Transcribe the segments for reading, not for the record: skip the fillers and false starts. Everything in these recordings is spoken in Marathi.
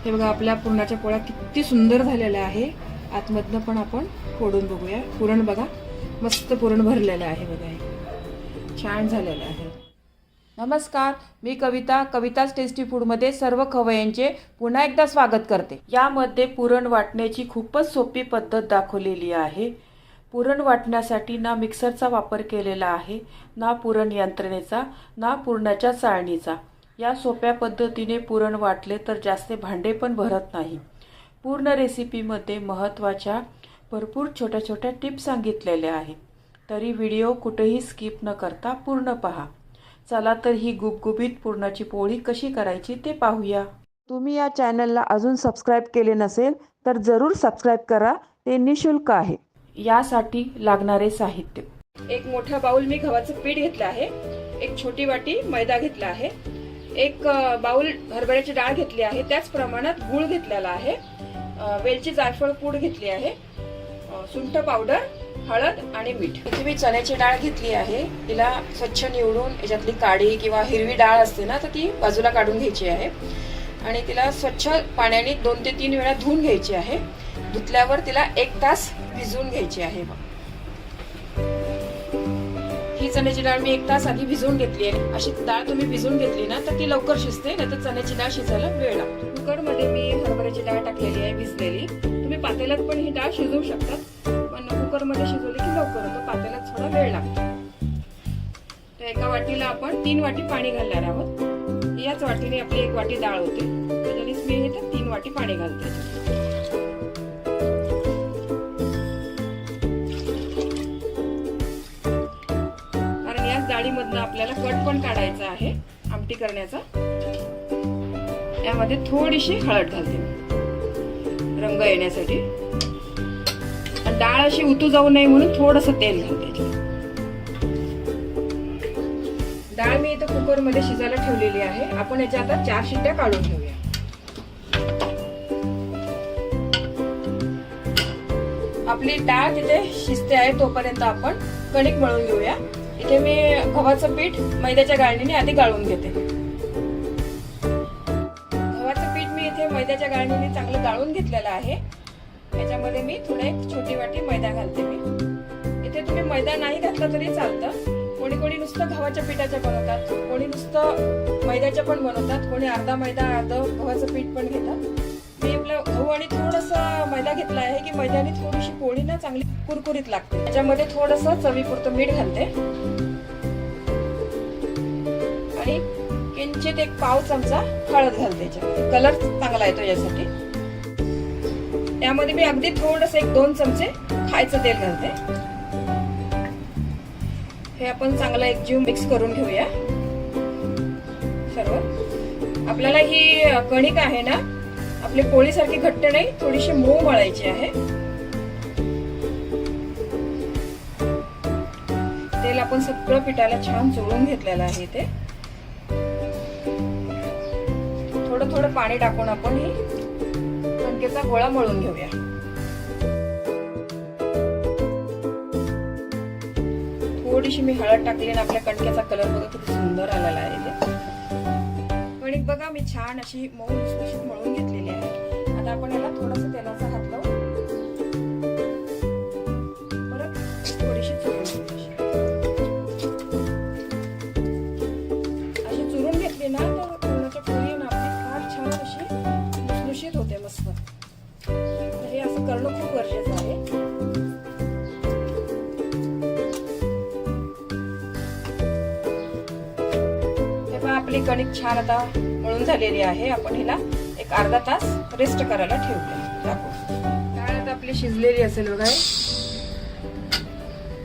हे बघा आपल्या पुरणाच्या पोळ्या किती सुंदर झालेल्या आहे। आतमधनं पण आपण फोडून बघूया। पुरण बघा मस्त पुरण भरलेलं आहे बघा, हे छान झालेलं आहे। नमस्कार, मी कविताच टेस्टी फूडमध्ये सर्व खवय्यांचे पुन्हा एकदा स्वागत करते। यामध्ये पुरण वाटण्याची खूपच सोपी पद्धत दाखवलेली आहे। पुरण वाटण्यासाठी ना मिक्सरचा वापर केलेला आहे, ना पुरण यंत्रणेचा, ना पुरणाच्या चाळणीचा। या सोप्या पद्धतीने पुरण वाटले तर जास्त भांडे पण भरत नाही। पूर्ण रेसिपीमध्ये महत्त्वाच्या भरपूर छोट्या छोट्या टिप्स सांगितलेल्या आहेत, तरी व्हिडिओ कुठेही स्किप न करता पूर्ण पहा। चला तर ही गुबगुबीत पुरणाची पोळी कशी करायची ते पाहूया। तुम्ही या चॅनलला अजून सबस्क्राइब केले नसेल तर जरूर सबस्क्राइब करा, ते निशुल्क आहे। यासाठी लागणारे साहित्य: एक मोठा बाउल मी गव्हाचं पीठ घेतलं आहे, एक छोटी वाटी मैदा घेतला आहे, एक बाउल हरभऱ्याची डाळ घेतली आहे, त्याच प्रमाणात गूळ घेतलेला आहे, वेलची जायफळ पूड घेतली आहे, सुंठ पावडर, हळद आणि मीठ। इथे मी चण्याची डाळ घेतली आहे, तिला स्वच्छ निवडून याच्यातली काळी किंवा हिरवी डाळ असते ना, तर ती बाजूला काढून घ्यायची आहे आणि तिला स्वच्छ पाण्याने 2 ते 3 वेळा धुवून घ्यायची आहे। धुतल्यावर तिला 1 तास भिजवून घ्यायची आहे। ही चण्याची डाळ मी 1 तास आधी भिजवून घेतली आहे। अशी डाळ तुम्ही भिजवून घेतली ना तर ती लवकर शिजते, नाही तर चण्याची डाळ शिजायला वेळ लागतो। कुकर मध्ये मी हरभऱ्याची डाळ टाकलेली आहे भिजलेली। तुम्ही पातेल्यात पण ही डाळ शिजवू शकता, पण कुकर मध्ये शिजवली की लवकर होतं, पातेल्यात थोडा वेळ लागतो। तर एका वाटीला आपण 3 वाटी पाणी घालणार आहोत। याच वाटीने आपली 1 वाटी डाळ होते, त्याच्यानेच मी इथे 3 वाटी पाणी घालते। डाळीमधनं आपल्याला कट पण काढायचा आहे आमटी करण्याचा। यामध्ये थोडीशी हळद घालते रंग येण्यासाठी, आणि डाळ अशी उतू जाऊ नये म्हणून थोडंसं तेल घालते। डाळ मी इथं कुकर मध्ये शिजायला ठेवलेली आहे। आपण याच्या आता 4 शिट्ट्या काढून घेऊया। आपली डाळ तिथे शिजते आहे तोपर्यंत आपण कणिक मळून घेऊया। इथे मी गव्हाचं पीठ मैद्याच्या गाळणीने आधी गाळून घेते। गव्हाचं पीठ मी इथे मैद्याच्या गाळणीने चांगलं गाळून घेतलेलं आहे। याच्यामध्ये मी थोडं 1 छोटी वाटी मैदा घालते। मी इथे तुम्ही मैदा नाही घातला तरी चालतं। कोणी कोणी नुसतं गव्हाच्या पिठाच्या बनवतात, कोणी नुसतं मैद्याच्या पण बनवतात, कोणी अर्धा मैदा अर्ध गव्हाचं पीठ पण घेतात। मी आपलं गहू आणि थोडंसं मैदा घेतला आहे की मैद्याने थोडीशी पोळी ना चांगली कुरकुरीत लागते। त्याच्यामध्ये थोडंसं चवीपुरतं मीठ घालते आणि किंचित 1 पाव चमचा हळद घालते। कलर चांगला येतो यासाठी। यामध्ये मी अगदी थोडंसं 1-2 चमचे खायचं तेल घालते। हे आपण चांगला एकजीव मिक्स करून घेऊया सर्व। आपल्याला ही कणिक आहे ना आपली पोळीसारखी घट्ट नाही, थोडीशी मऊ मळायची आहे। तेल आपण सगळं पिठाला छान चोळून घेतलेलं आहे। ते थोडं थोडं पाणी टाकून आपण ही कणकेचा गोळा मळून घेऊया। थोडीशी मी हळद टाकली आणि आपल्या कणकेचा कलर बघा किती सुंदर आलेला आहे। कणिक बघा मी छान अशी मऊ लुसलुशीत मळून घेतलेली आहे। आता आपण याला थोडासा तेलाचा हात लावून परत थोडीशी चुरून घ्यायची। अशी चुरून घेतली ना तर पुरणाच्या पोळी ना आपली फार छान अशी लुसलुशीत होते मस्त। तर हे असं करणं खूप गरजेचं आहे। आपली कणिक छान आता मळून झालेली आहे। आपण हिला 1 अर्धा तास रेस्ट करायला ठेवूया। डाळ आता आपली शिजलेली असेल बघा,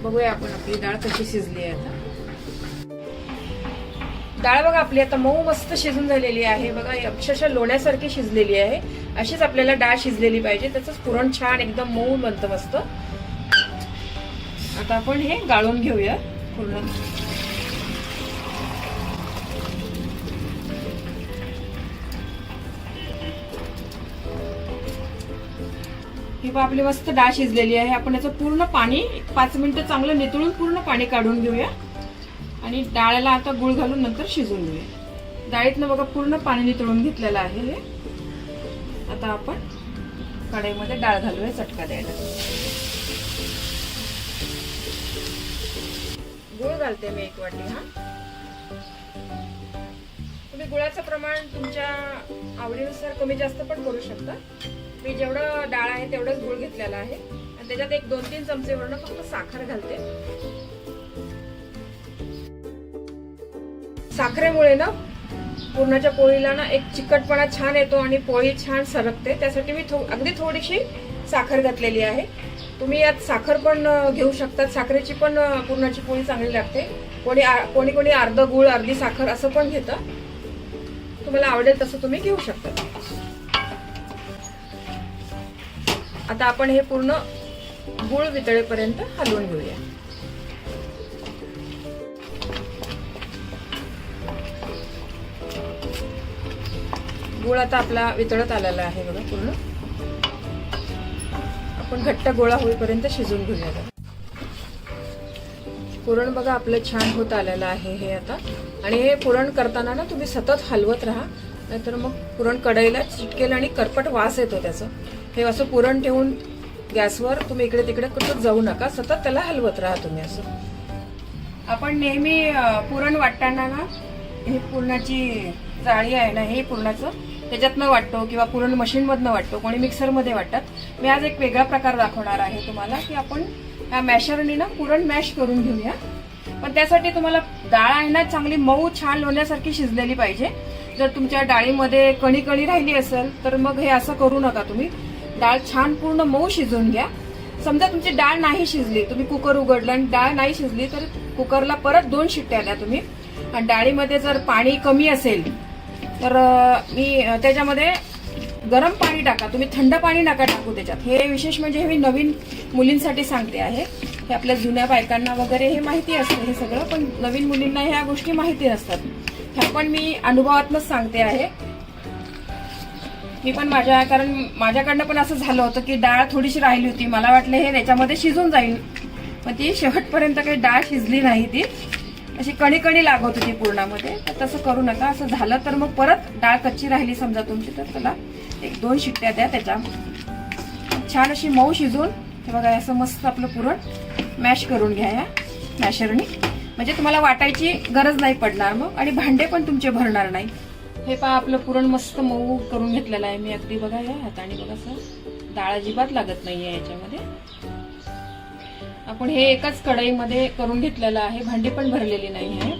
बघूया आपण आपली डाळ कशी शिजली आहे। आता डाळ बघा आपली आता मऊ मस्त शिजून झालेली आहे बघा, अक्षरशः लोण्यासारखी शिजलेली आहे। अशीच आपल्याला डाळ शिजलेली पाहिजे, त्याचंच पुरण छान एकदम मऊ बनतं मस्त। आता आपण हे गाळून घेऊया पूर्ण। ही आपली मस्त डाळ शिजलेली आहे। आपण याचं पूर्ण पाणी 5 मिनिटं चांगलं नितळून पूर्ण पाणी काढून घेऊया आणि डाळला आता गूळ घालून नंतर शिजवून घेऊया। डाळीतनं बघा पूर्ण पाणी नितळून घेतलेलं आहे हे। आता आपण कढईमध्ये डाळ घालूया चटका द्यायला. गूळ घालते मी 1 वाटी. तुम्ही गुळाचं प्रमाण तुमच्या आवडीनुसार कमी जास्त पण करू शकता. मी जेवढं डाळ आहे तेवढंच गूळ घेतलेला आहे आणि त्याच्यात 1-2-3 चमचे वरून फक्त साखर घालते. साखरेमुळे ना पुरणाच्या पोळीला ना एक चिकटपणा छान येतो आणि पोळी छान सरकते. त्यासाठी मी अगदी थोडीशी साखर घातलेली आहे. तुम्ही यात साखर पण घेऊ शकतात. साखरेची पण पुरणाची पोळी चांगली लागते. कोणी अर्ध गूळ अर्धी साखर असं पण घेतं. तुम्हाला आवडेल तसं तुम्ही घेऊ शकता. आता आपण हे पूर्ण गूळ वितळेपर्यंत हलवून घेऊया. गूळ आता आपला वितळत आलेला आहे बघा पूर्ण. आपण घट्ट गोळा होईपर्यंत शिजवून घेऊया. पुरण बघा आपलं छान होत आलेलं आहे हे आता. आणि हे पुरण करताना ना तुम्ही सतत हलवत राहा, नाहीतर मग पुरण कढईला चिटकेल आणि करपट वास येतो त्याचं. हे असं पुरण ठेवून गॅसवर तुम्ही इकडे तिकडे कुठं जाऊ नका, सतत त्याला हलवत राहा तुम्ही असं. आपण नेहमी पुरण वाटताना ना हे पुरणाची जाळी आहे ना, हे पुरणाचं त्याच्यातनं वाटतो किंवा पुरण मशीन मधनं वाटतो, कोणी मिक्सर मध्ये वाटतात. मी आज एक वेगळा प्रकार दाखवणार आहे तुम्हाला की आपण ह्या मॅशरनी ना पुरण मॅश करून घेऊया. पण त्यासाठी तुम्हाला डाळ आहे ना चांगली मऊ छान लोण्यासारखी शिजलेली पाहिजे. जर तुमच्या डाळीमध्ये कणी कणी राहिली असेल तर मग हे असं करू नका. तुम्ही डाळ छान पूर्ण मऊ शिजवून घ्या. समजा तुमची डाळ नाही शिजली, तुम्ही कुकर उघडलं आणि डाळ नाही शिजली तर कुकरला परत 2 शिट्ट्या द्या तुम्ही. आणि डाळीमध्ये जर पाणी कमी असेल तर मी त्याच्यामध्ये गरम पाणी टाका. तुम्ही थंड पाणी नका टाकू त्याच्यात. हे विशेष म्हणजे हे मी नवीन मुलींसाठी सांगते आहे. हे आपल्या जुन्या बायकांना वगैरे हे माहिती असतं हे सगळं, पण नवीन मुलींना ह्या गोष्टी माहिती नसतात. ह्या पण मी अनुभवातूनच सांगते आहे. मी पण कारण माझ्याकडनं पण असं झालं होतं की डाळ थोडीशी राहिली होती. मला वाटलं हे त्याच्यामध्ये शिजून जाईल, पण ती शेवटपर्यंत काही डाळ शिजली नाही. ती अशी कणी कणी लागत होती पूर्णामध्ये. तर तसं करू नका. असं झालं तर मग परत डाळ कच्ची राहिली समजा तुमची तर त्याला 1-2 शिट्ट्या द्या. त्याच्या छान अशी मऊ शिजून हे बघा असं मस्त आपलं पुरण मॅश करून घ्या या मॅशरनी. म्हणजे तुम्हाला वाटायची गरज नाही पडणार मग, आणि भांडे पण तुमचे भरणार नाही. हे पहा आपलं पुरण मस्त मऊ करून घेतलेलं आहे मी अगदी बघा या हाताने. बघा असं डाळ अजिबात लागत नाहीये याच्यामध्ये. आपण हे एकाच कढईमध्ये करून घेतलेलं आहे, भांडी पण भरलेली नाही आहे.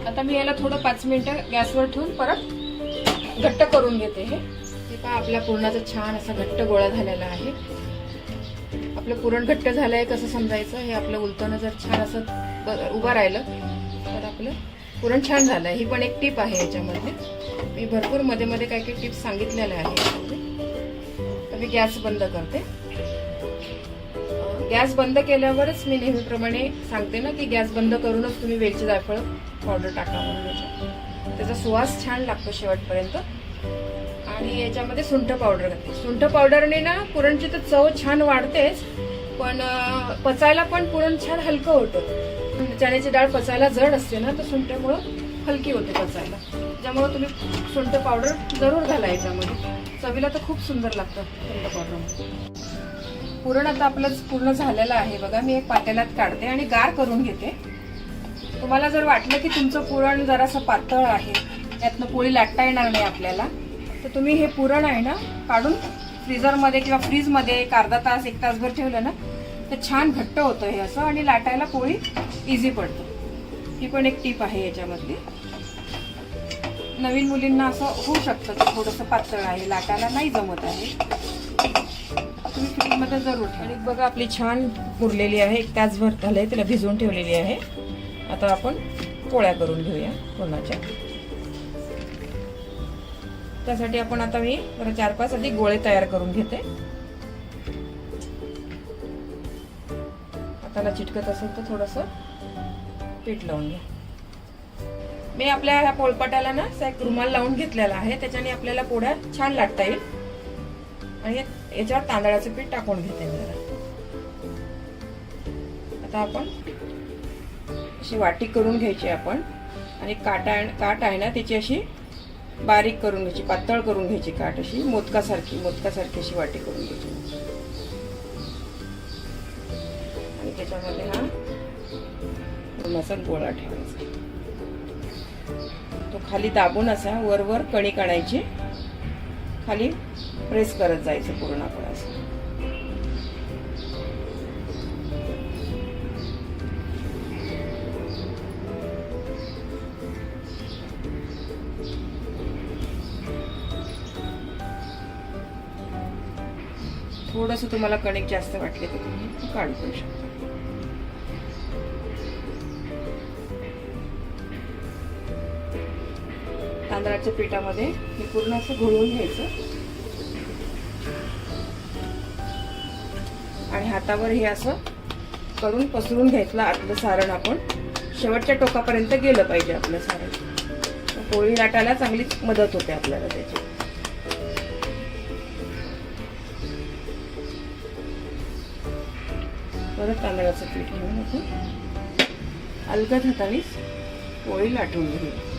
आता मी याला थोडं 5 मिनिटं गॅसवर ठेवून परत घट्ट करून घेते. हे पहा आपल्या पुरणाचा छान असा घट्ट गोळा झालेला आहे. आपलं पुरण घट्ट झालंय कसं समजायचं, हे आपलं उलटणं जर छान असं उभं राहिलं तर आपलं पुरण छान झालंय. ही पण एक टीप आहे याच्यामध्ये. मी भरपूर मध्ये मध्ये काही काही टिप्स सांगितलेल्या आहे. तर मी गॅस बंद करते. गॅस बंद केल्यावरच मी नेहमीप्रमाणे सांगते ना की गॅस बंद करूनच तुम्ही वेलची जायफळ पावडर टाका म्हणून. त्याचा सुवास छान लागतो शेवटपर्यंत. आणि याच्यामध्ये सुंठ पावडर घालते. सुंठ पावडरने ना पुरणची तर चव छान वाढतेच, पण पचायला पण पुरण छान हलकं होतं. चण्याची डाळ पचायला जड असते ना, तर सुंठमुळं हलकी होते पचायला. त्यामुळे तुम्ही सुंठ पावडर जरूर घाला याच्यामध्ये. चवीला तर खूप सुंदर लागतं सुंठ पावडर. पुरण आता आपलं पूर्ण झालेलं आहे बघा. मी एक पातेल्यात काढते आणि गार करून घेते. तुम्हाला जर वाटलं की तुमचं पुरण जरासं पातळ आहे, यातनं पोळी लाटता येणार नाही आपल्याला, तर तुम्ही हे पुरण आहे ना काढून फ्रीजरमध्ये किंवा फ्रीजमध्ये एक अर्धा तास 1 तासभर ठेवलं ना तर छान घट्ट होतं हे असं, आणि लाटायला पोळी इझी पडतं. ही पण एक टीप आहे याच्यामधली. नवीन मुलींना असं होऊ शकतं की थोडंसं पातळ आहे, लाटायला नाही जमत आहे. तुम्ही फ्रीजमध्ये जरूर ठेवा. आणि बघा आपली छान मुरलेली आहे. 1 तासभर झालंय तिला भिजवून ठेवलेली आहे. आता आपण पोळ्या करून घेऊया पुरणाच्या. त्यासाठी आपण आता मी 4-5 आधी गोळे तयार करून घेते. हाताला चिटकत असेल तर थोडंसं पीठ लावून घ्या. मी आपल्या ह्या पोळपाटाला ना एक रुमाल लावून घेतलेला आहे, त्याच्याने आपल्याला पोळ्या छान लाटता येईल. आणि याच्यावर तांदळाचं पीठ टाकून घेते मी जरा. आता आपण अशी वाटी करून घ्यायची आपण, आणि काट आहे ना त्याची अशी बारीक करून घ्यायची, पातळ करून घ्यायची काठ अशी मोदकासारखी अशी वाटी करून घ्यायची आणि त्याच्यामध्ये हा पुरणाचा गोळा ठेवायचा. तो खाली दाबून असा वर कणिक आणायची, खाली प्रेस करत जायचं पूर्ण आपण असं. थोडंसं तुम्हाला कणिक जास्त वाटले तर तुम्ही काढू पण शकता. तांदळाच्या पिठामध्ये हे पूर्ण असं घोळवून घ्यायचं आणि हातावर हे असं करून पसरून घ्यायचं. आतलं सारण आपण शेवटच्या टोकापर्यंत गेलं पाहिजे आपलं सारण. पोळी लाटायला चांगलीच मदत होते आपल्याला त्याची. परत तांदळाचं पीठ घेऊन आपण अलगद हाताने पोळी लाटून घेऊया.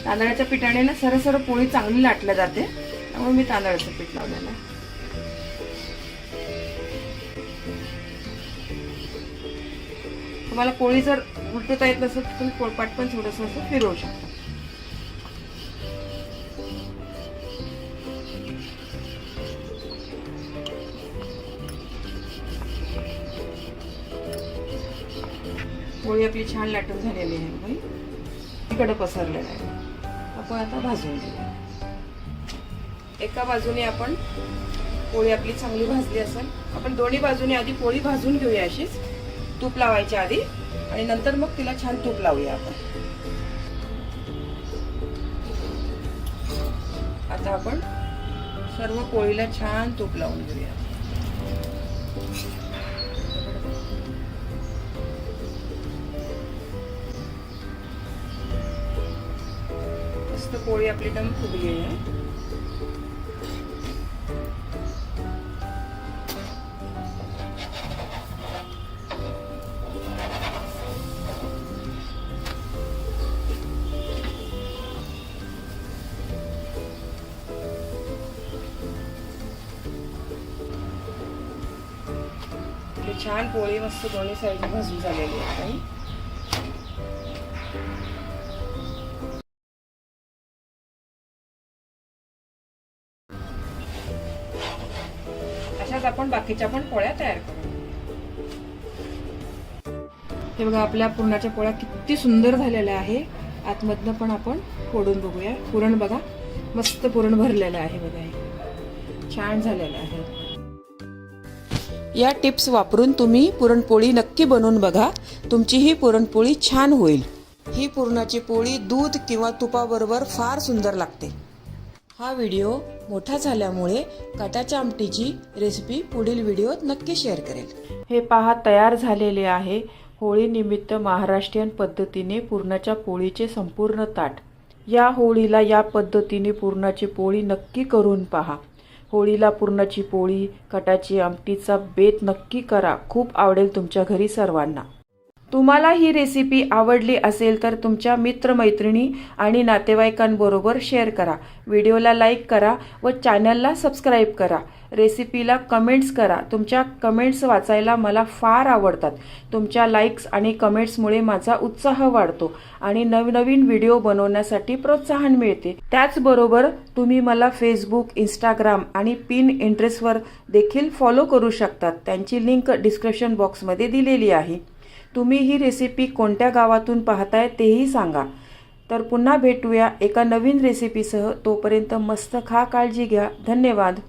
तांदळाच्या पिठाने ना सरसर पोळी चांगली लाटल्या जाते, त्यामुळे मी तांदळाचं पीठ लावलेलं आहे. तुम्हाला पोळी जर उलटता येत नसेल तर तुम्ही पोळपाट पण थोडंसं असं फिरवू शकता. पोळी आपली छान लाटून झालेली आहे बाई, इकडे पसरलेलं आहे. आपण आता भाजून घेऊया. एका बाजूने आपण पोळी आपली चांगली भाजली असेल, आपण दोन्ही बाजूने आधी पोळी भाजून घेऊया अशीच, तूप लावायच्या आधी आणि नंतर मग तिला छान तूप लावूया आपण. आता आपण सर्व पोळीला छान तूप लावून घेऊया. मस्त पोळी आपली दम फुगली आहे. छान पोळी मस्त दोन्ही साईडने भाजून झालेली आहे. अशाच आपण बाकीच्या पण पोळ्या तयार करू. हे बघा आपल्या पुरणाच्या पोळ्या किती सुंदर झालेल्या आहे. आतमधनं पण आपण फोडून बघूया. पुरण बघा मस्त पुरण भरलेलं आहे बघा, हे छान झालेलं आहे. या टिप्स वापरून तुम्ही पुरणपोळी नक्की बनवून बघा, तुमची ही पुरणपोळी छान होईल. ही पुरणाची पोळी दूध किंवा तुपाबरोबर फार सुंदर लागते. हा व्हिडिओ मोठा झाल्यामुळे कटाच्या आमटीची रेसिपी पुढील व्हिडिओत नक्की शेअर करेल. हे पहा तयार झालेले आहे होळी निमित्त महाराष्ट्रीयन पद्धतीने पुरणाच्या पोळीचे संपूर्ण ताट. या होळीला या पद्धतीने पुरणाची पोळी नक्की करून पहा. होळीला पुरणाची पोळी, कटाची आमटीचा बेत नक्की करा. खूप आवडेल तुमच्या घरी सर्वांना. तुम्हाला ही रेसिपी आवडली असेल तर तुमच्या मित्रमैत्रिणी आणि नातेवाईकांबरोबर शेअर करा. व्हिडिओला लाईक करा व चॅनलला सबस्क्राईब करा. रेसिपीला कमेंट्स करा. तुमच्या कमेंट्स वाचायला मला फार आवडतात. तुमच्या लाईक्स आणि कमेंट्समुळे माझा उत्साह वाढतो आणि नवनवीन व्हिडिओ बनवण्यासाठी प्रोत्साहन मिळते. त्याचबरोबर तुम्ही मला फेसबुक, इंस्टाग्राम आणि पिनट्रेस्टवर देखील फॉलो करू शकतात. त्यांची लिंक डिस्क्रिप्शन बॉक्समध्ये दिलेली आहे. तुम्ही ही रेसिपी कोणत्या गावातून पाहताय तेही सांगा. तर पुन्हा भेटूया एका नवीन रेसिपीसह. तोपर्यंत मस्त खा, काळजी घ्या. धन्यवाद.